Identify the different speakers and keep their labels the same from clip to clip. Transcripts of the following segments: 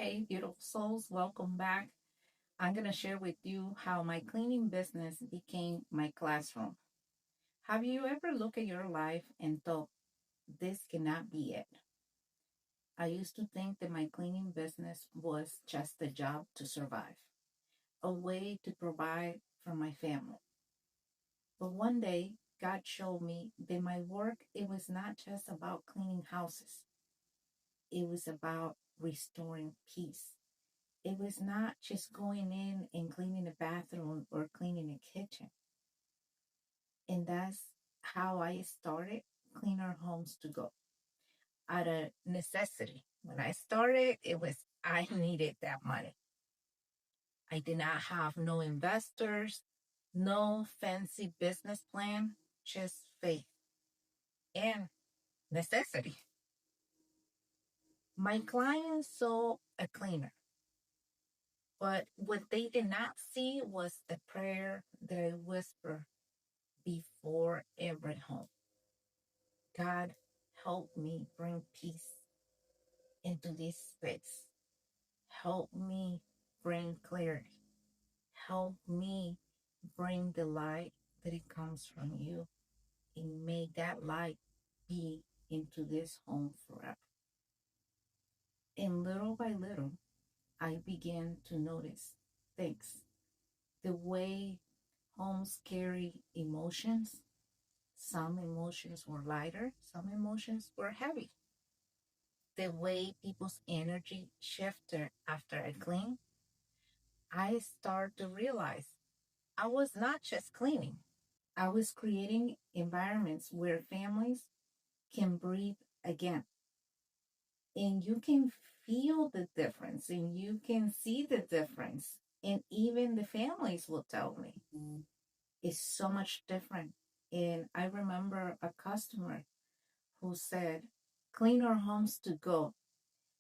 Speaker 1: Hey, beautiful souls, welcome back. I'm going to share with you how my cleaning business became my classroom. Have you ever looked at your life and thought, this cannot be it? I used to think that my cleaning business was just a job to survive, a way to provide for my family. But one day, God showed me that my work, it was not just about cleaning houses. It was about restoring peace. It was not just going in and cleaning the bathroom or cleaning the kitchen. And that's how I started Cleaner Homes to Go out of necessity. When I started, it was I needed that money. I did not have no investors, no fancy business plan, just faith and necessity. My clients saw a cleaner, but what they did not see was the prayer that I whispered before every home. God, help me bring peace into this space. Help me bring clarity. Help me bring the light that it comes from you. And may that light be into this home forever. And little by little, I began to notice things. The way homes carry emotions. Some emotions were lighter, some emotions were heavy. The way people's energy shifted after I clean, I start to realize I was not just cleaning. I was creating environments where families can breathe again. And you can feel the difference and you can see the difference. And even the families will tell me it's so much different. And I remember a customer who said, Cleaner Homes to Go.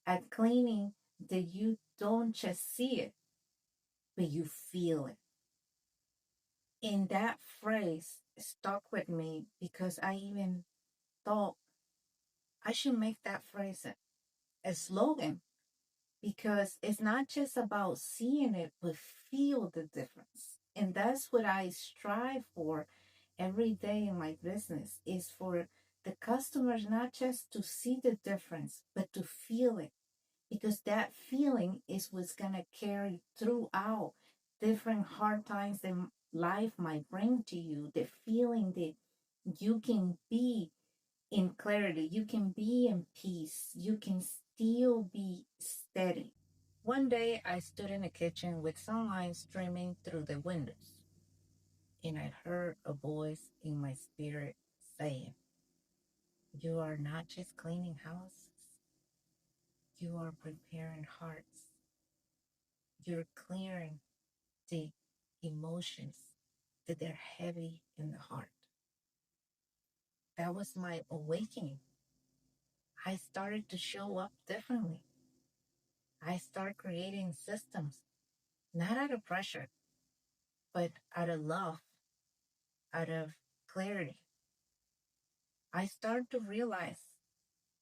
Speaker 1: At cleaning, that you don't just see it, but you feel it. And that phrase stuck with me because I even thought I should make that phrase a slogan because it's not just about seeing it, but feel the difference. And that's what I strive for every day in my business is for the customers not just to see the difference, but to feel it because that feeling is what's going to carry throughout different hard times that life might bring to you. The feeling that you can be in clarity, you can be in peace, you can still be steady. One day I stood in the kitchen with sunlight streaming through the windows, and I heard a voice in my spirit saying, you are not just cleaning houses, you are preparing hearts. You're clearing the emotions that they're heavy in the heart. That was my awakening. I started to show up differently. I started creating systems, not out of pressure, but out of love, out of clarity. I started to realize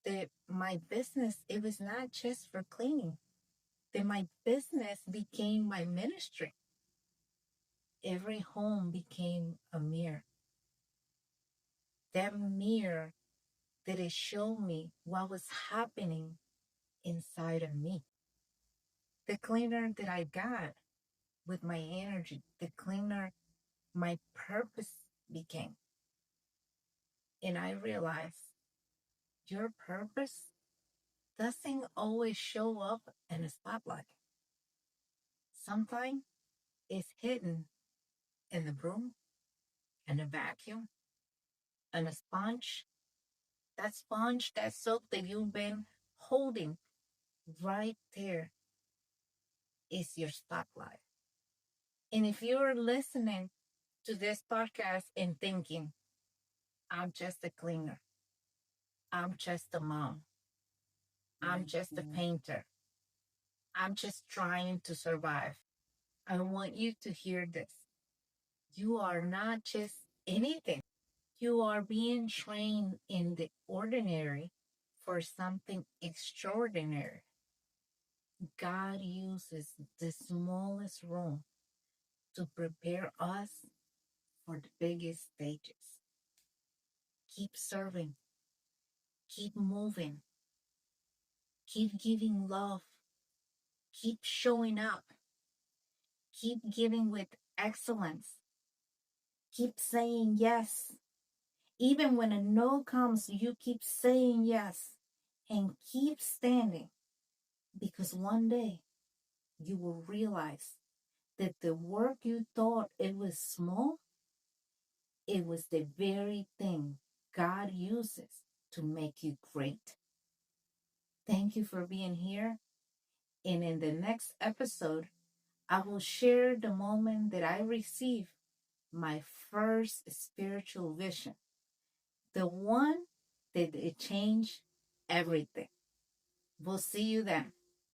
Speaker 1: that my business, it was not just for cleaning, that my business became my ministry. Every home became a mirror. That mirror that it showed me what was happening inside of me. The cleaner that I got with my energy, the cleaner my purpose became. And I realized your purpose doesn't always show up in a spotlight. Sometimes it's hidden in the broom, in a vacuum, in a sponge. That sponge, that soap that you've been holding right there is your spotlight. And if you're listening to this podcast and thinking, I'm just a cleaner, I'm just a mom, I'm just a painter, I'm just trying to survive, I want you to hear this. You are not just anything. You are being trained in the ordinary for something extraordinary. God uses the smallest room to prepare us for the biggest stages. Keep serving, keep moving, keep giving love, keep showing up, keep giving with excellence, keep saying yes. Even when a no comes, you keep saying yes and keep standing because one day you will realize that the work you thought it was small, it was the very thing God uses to make you great. Thank you for being here. And in the next episode, I will share the moment that I received my first spiritual vision, the one that it changed everything. We'll see you then.